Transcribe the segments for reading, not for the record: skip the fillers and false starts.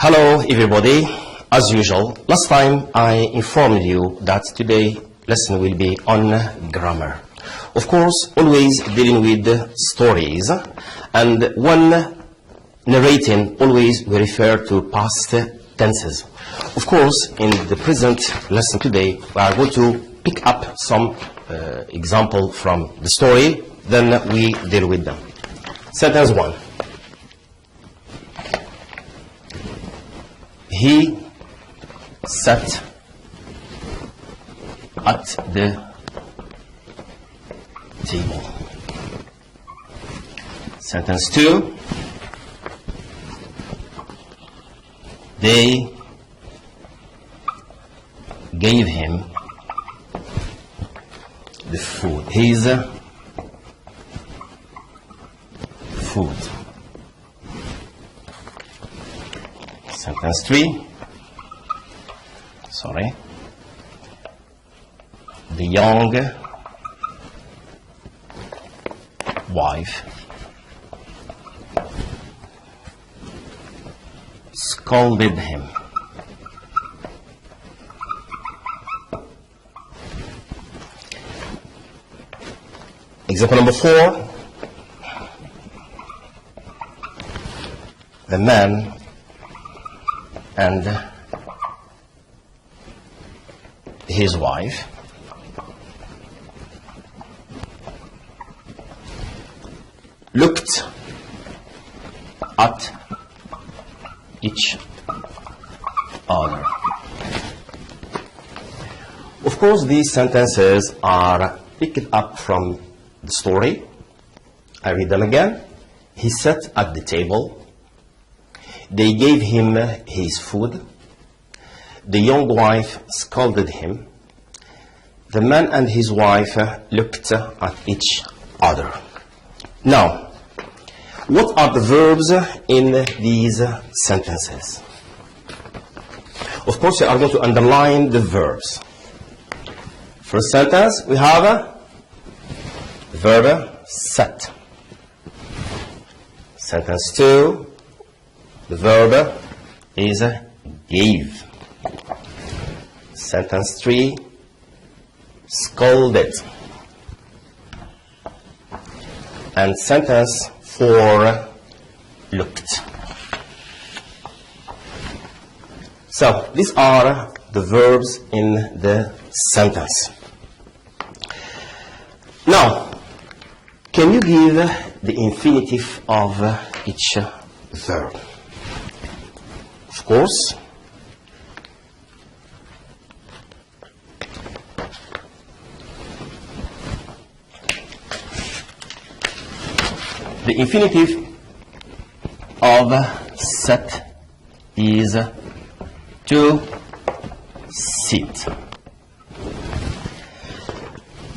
Hello everybody. As usual, last time I informed you that today lesson will be on grammar. Of course, always dealing with stories, and when narrating, always we refer to past tenses. Of course, in the present lesson today, we are going to pick up some example from the story, then we deal with them. Sentence 1. He sat at the table. Sentence 2. They gave him the food, his food. Sentence 3. Sorry. The young wife scolded him. Example number 4. The man and his wife looked at each other. Of course, these sentences are picked up from the story. I read them again. He sat at the table. They gave him his food. The young wife scolded him. The man and his wife looked at each other. Now, what are the verbs in these sentences? Of course, we are going to underline the verbs. First sentence, we have the verb sat. Sentence 2, the verb is gave. Sentence 3, scolded. And sentence 4, looked. So, these are the verbs in the sentence. Now, can you give the infinitive of each verb? Of course. The infinitive of sat is to sit.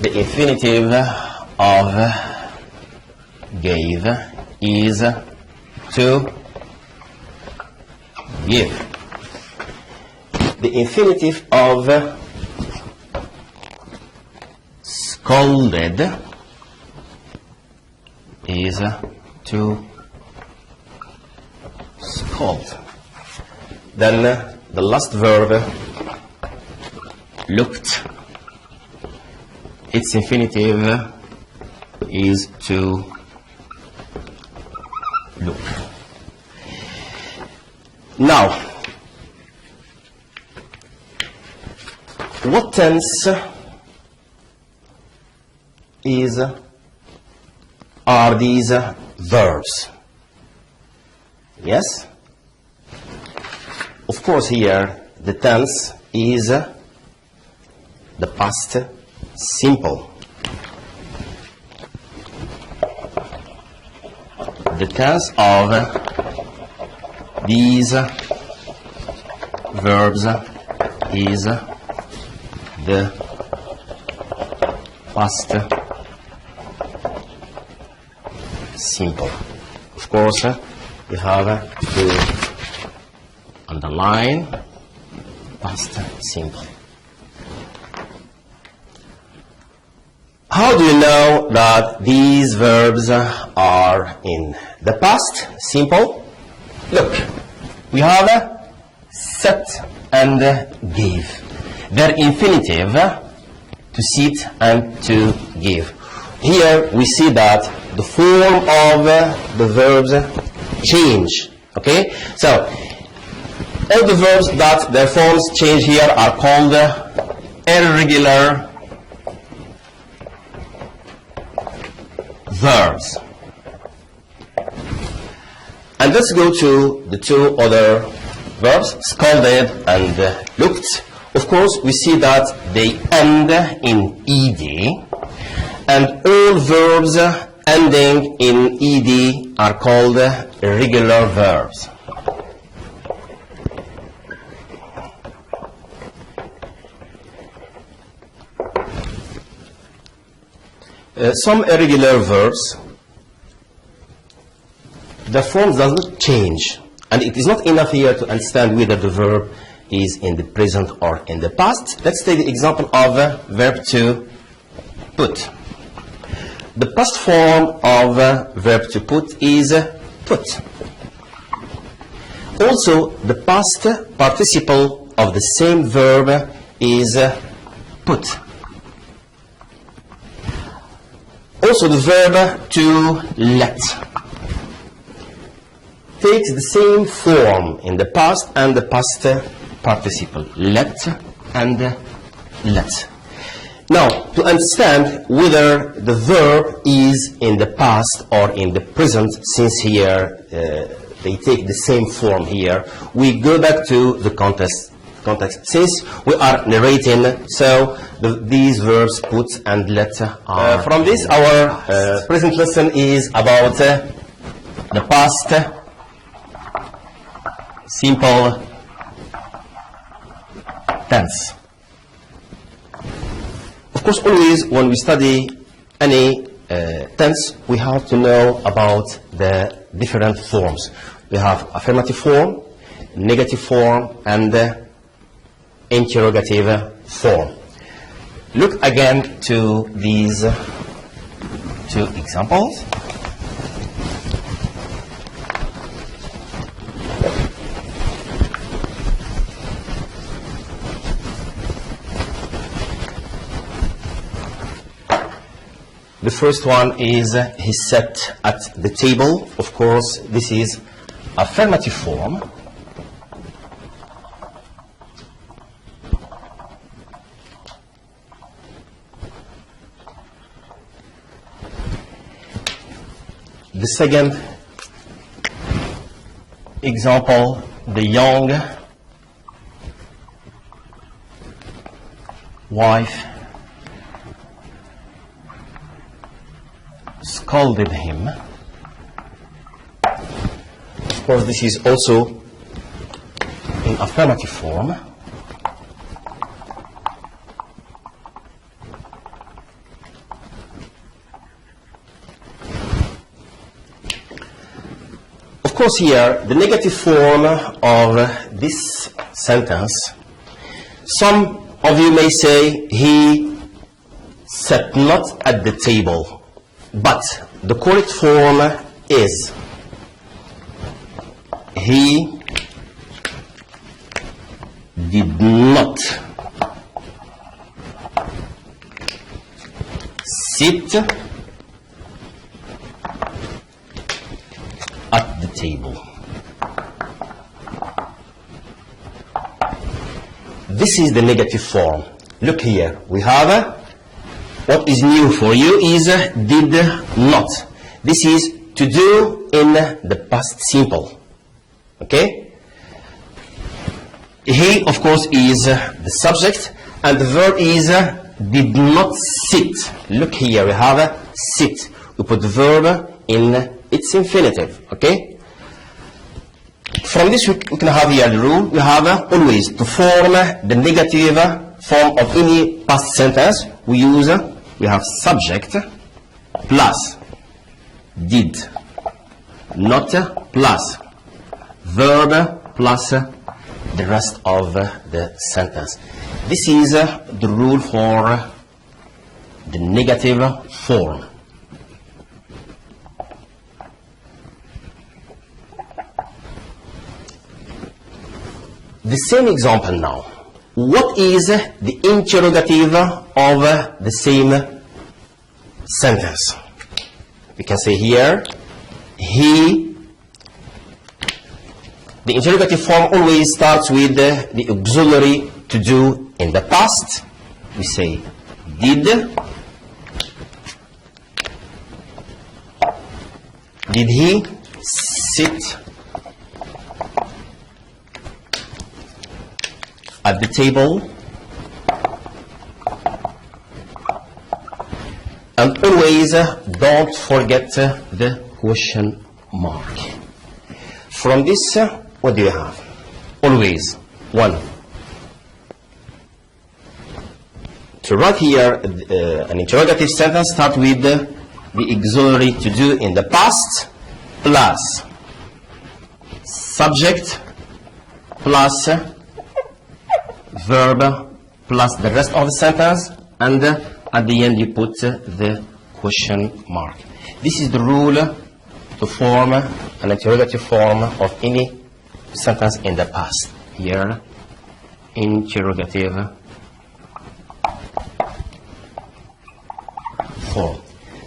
The infinitive of gave is to give. The infinitive of scolded is to scold. Then the last verb, looked, its infinitive is to look. Now, what tense are these verbs? Yes? Of course, here the tense is the past simple. The tense of these verbs is the past simple. Of course, you have to underline past simple. How do you know that these verbs are in the past simple? Look, we have set and gave. Their infinitive, to sit and to give. Here we see that the form of the verbs change. Okay, so all the verbs that their forms change here are called irregular verbs. And let's go to the two other verbs, scalded and looked. Of course, we see that they end in ed, and all verbs ending in ed are called irregular verbs. Some irregular verbs, the form does not change, and it is not enough here to understand whether the verb is in the present or in the past. Let's take the example of verb to put. The past form of verb to put is put. Also, the past participle of the same verb is put. Also, the verb to let takes the same form in the past and the past participle, let and let. Now, to understand whether the verb is in the past or in the present, since here they take the same form here, we go back to the context. Since we are narrating, so these verbs put and let are from this, our present lesson is about the past simple tense. Of course, always when we study any tense, we have to know about the different forms. We have affirmative form, negative form, and interrogative form. Look again to these two examples. The first one is he sat at the table. Of course, this is affirmative form. The second example, the young wife scolded him. Of course, this is also in affirmative form. Of course, here, the negative form of this sentence, some of you may say he sat not at the table, but the correct form is he did not sit at the table. This is the negative form. Look here, we have what is new for you is did not. This is to do in the past simple. Okay? He, of course, is the subject, and the verb is did not sit. Look here, we have sit. We put the verb in its infinitive. Okay? From this, we can have here the rule. We have always to form the negative form of any past sentence. We have subject plus did not plus verb plus the rest of the sentence. This is the rule for the negative form. the same example now. What is the interrogative of the same sentence? We can say here, he. The interrogative form always starts with the auxiliary to do in the past. We say did. Did he sit at the table? And always don't forget the question mark. From this, what do you have? Always one. To write here an interrogative sentence, start with the auxiliary to do in the past plus subject plus verb plus the rest of the sentence, and at the end you put the question mark. This is the rule to form an interrogative form of any sentence in the past. Here, interrogative form.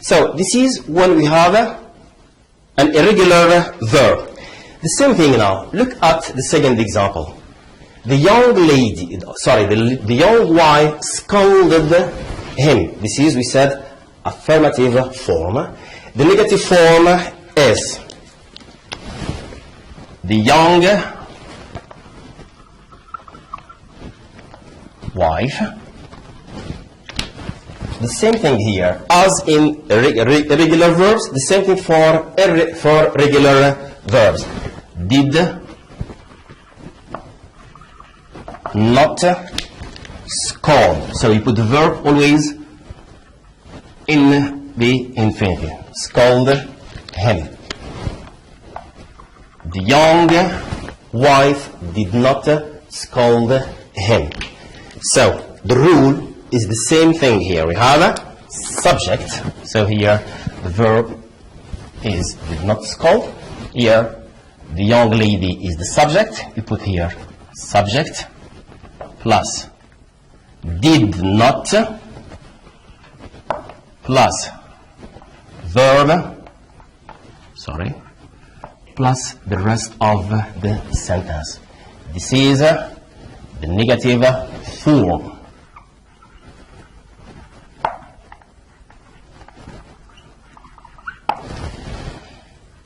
So this is when we have an irregular verb. The same thing now. Look at the second example. The young lady, the young wife scolded him. This is, we said, affirmative form. The negative form is the young wife. The same thing here as in irregular verbs. The same thing for regular verbs. Did not scold. So you put the verb always in the infinitive. Scold him. The young wife did not scold him. So the rule is the same thing here. We have a subject. So here the verb is did not scold. Here the young lady is the subject. You put here subject plus did not plus verb, plus the rest of the sentence. This is the negative form.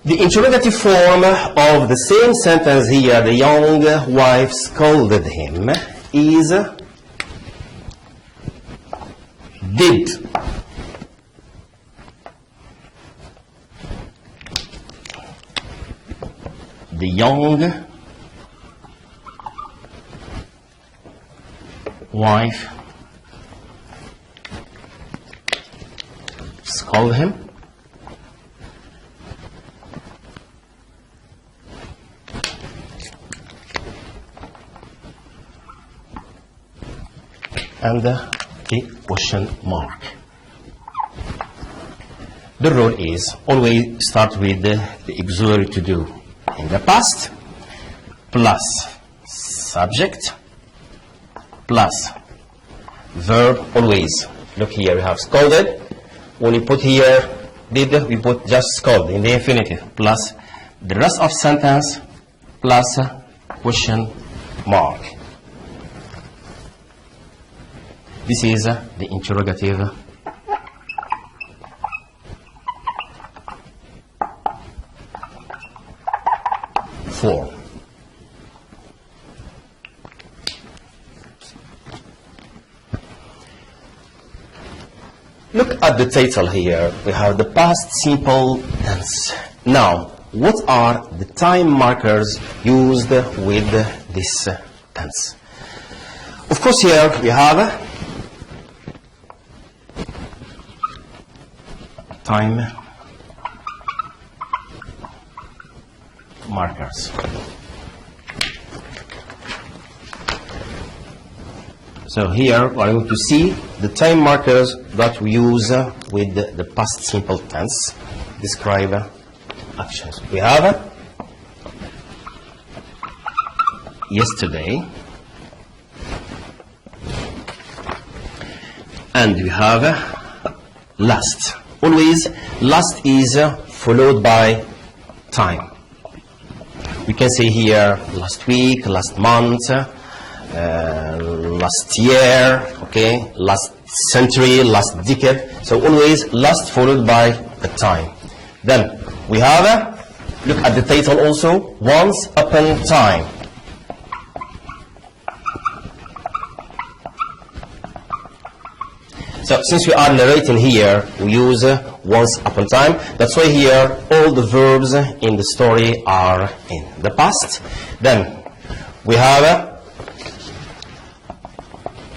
The interrogative form of the same sentence here, the young wife scolded him, is did. The young wife scolded him. And the question mark. The rule is always start with the auxiliary to do in the past plus subject plus verb always. Look here, we have scolded. When you put here did, we put just scold in the infinitive plus the rest of sentence plus question mark. This is the interrogative form. Look at the title here. We have the past simple tense. Now, what are the time markers used with this tense? Of course, here we have time markers. So here we are going to see the time markers that we use with the past simple tense. Describe actions. We have yesterday. And we have last. Always last is followed by time. We can say here last week, last month, last year, okay, last century, last decade. So always last followed by a time. Then we have, look at the title also, once upon time. So since we are narrating here, we use once upon time. That's why here all the verbs in the story are in the past. Then we have,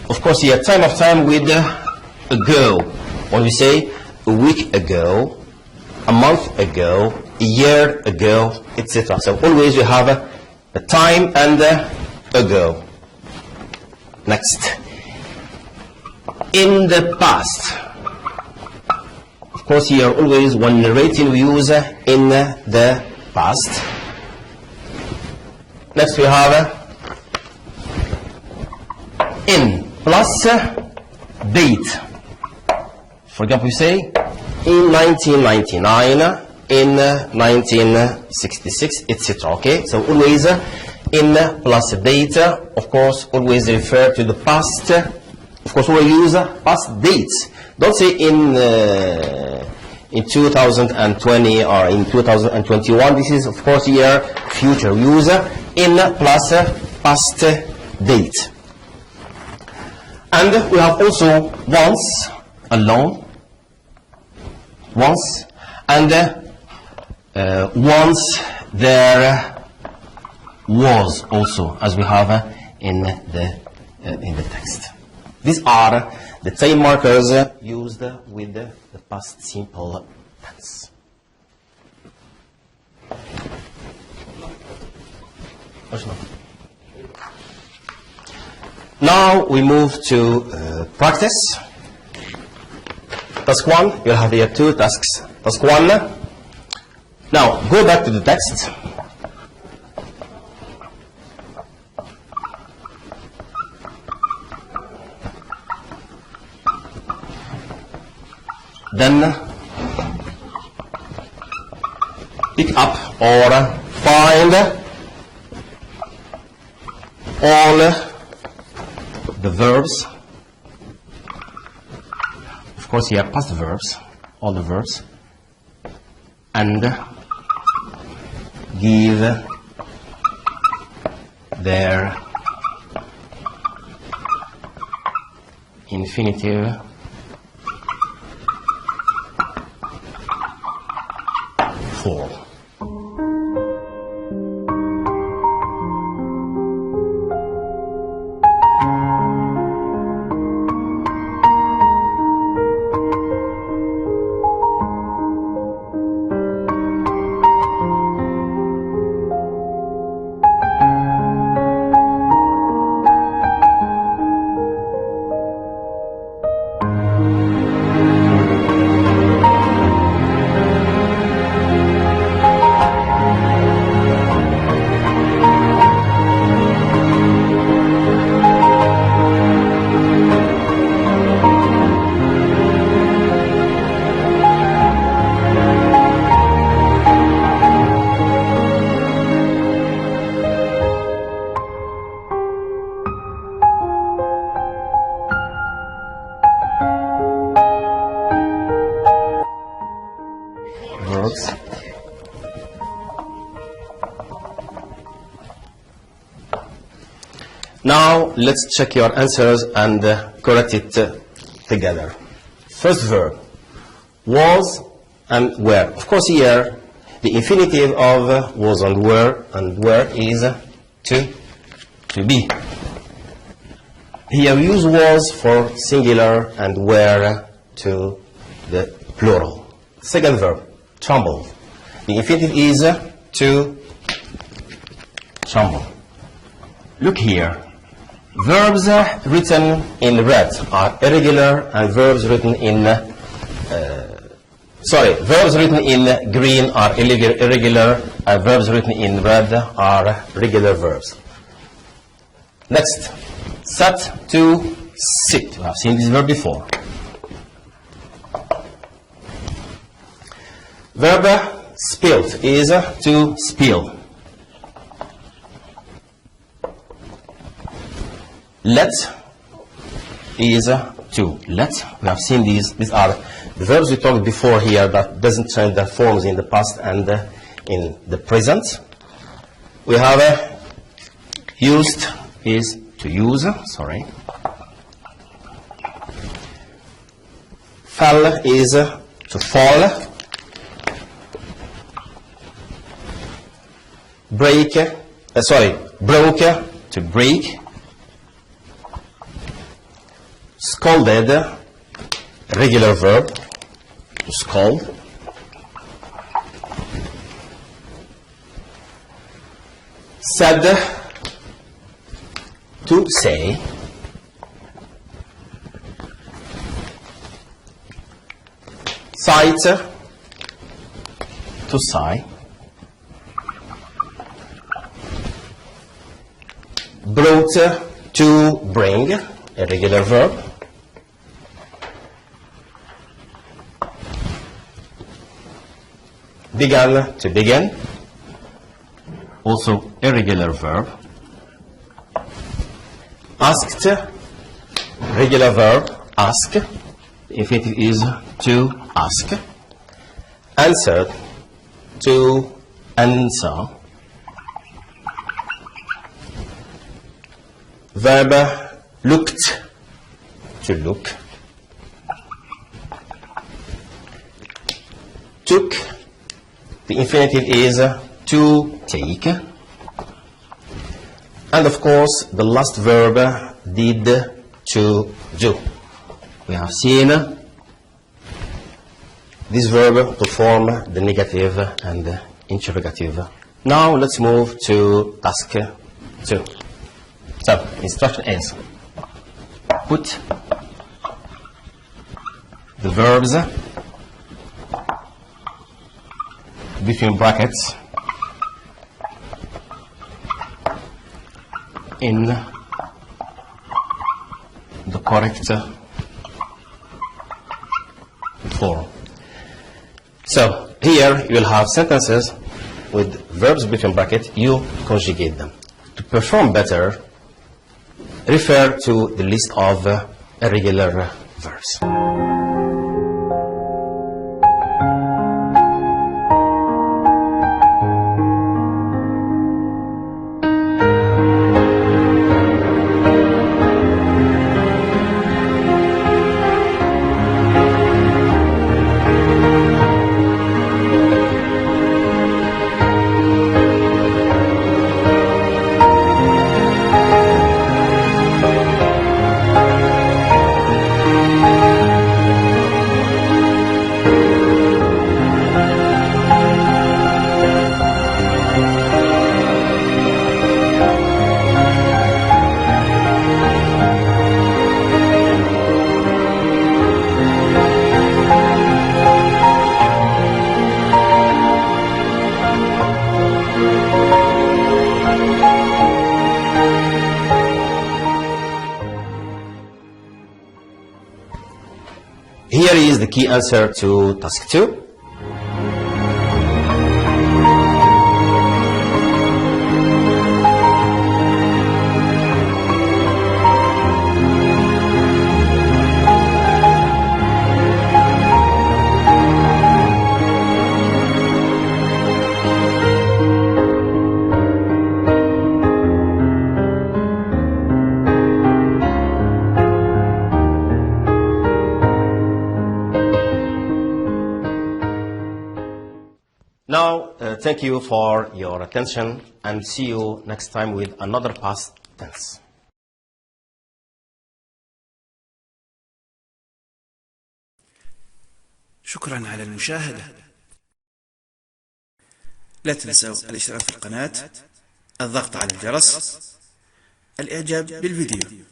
of course, here time of time with ago. When we say a week ago, a month ago, a year ago, etc. So always we have a time and ago. Next. In the past. Of course, here always when narrating we use in the past. Next we have in plus date. For example, we say in 1999, in 1966, etc. Okay, so always in plus date. Of course, always refer to the past. Of course, we use past dates. Don't say in 2020 or in 2021. This is, of course, here future. We use in plus past date. And we have also once, alone, once, and once there was also, as we have in the text. These are the time markers used with the past simple tense. Now we move to practice. Task 1, you'll have here 2 tasks. Task 1. Now go back to the text. Then pick up or find all the verbs. Of course, here past verbs, all the verbs, and give their infinitive form. Verbs. Now let's check your answers and correct it together. First verb, was and were. Of course here the infinitive of was and were is to be. Here we use was for singular and were to the plural. Second verb, tremble. The infinitive is to tremble. Look here. Verbs written in red are irregular, and verbs written in verbs written in green are irregular, and verbs written in red are regular verbs. Next, sat to sit. We have seen this verb before. Verb spilt is to spill. Let is to let. We have seen these. These are the verbs we talked before here that doesn't change their forms in the past and in the present. We have used is to use. Sorry. Fell is to fall. Broke to break. Scolded, regular verb, to scold. Said, to say. Sight, to sigh. Brought, to bring, a regular verb. Began, to begin, also a regular verb. Asked, regular verb, ask. The infinitive is to ask. Answered, to answer. Verb looked, to look. Took, the infinitive is to take. And of course, the last verb, did, to do. We have seen this verb to form the negative and the interrogative. Now let's move to task 2. So, instruction is put the verbs between brackets in the correct form. So here you will have sentences with verbs between brackets. You conjugate them. To perform better, refer to the list of irregular verbs. Here is the key answer to task 2. Now, thank you for your attention and see you next time with another past tense. شكرا على المشاهدة. لا تنسوا الاشتراك في القناة، الضغط على الجرس، الإعجاب بالفيديو.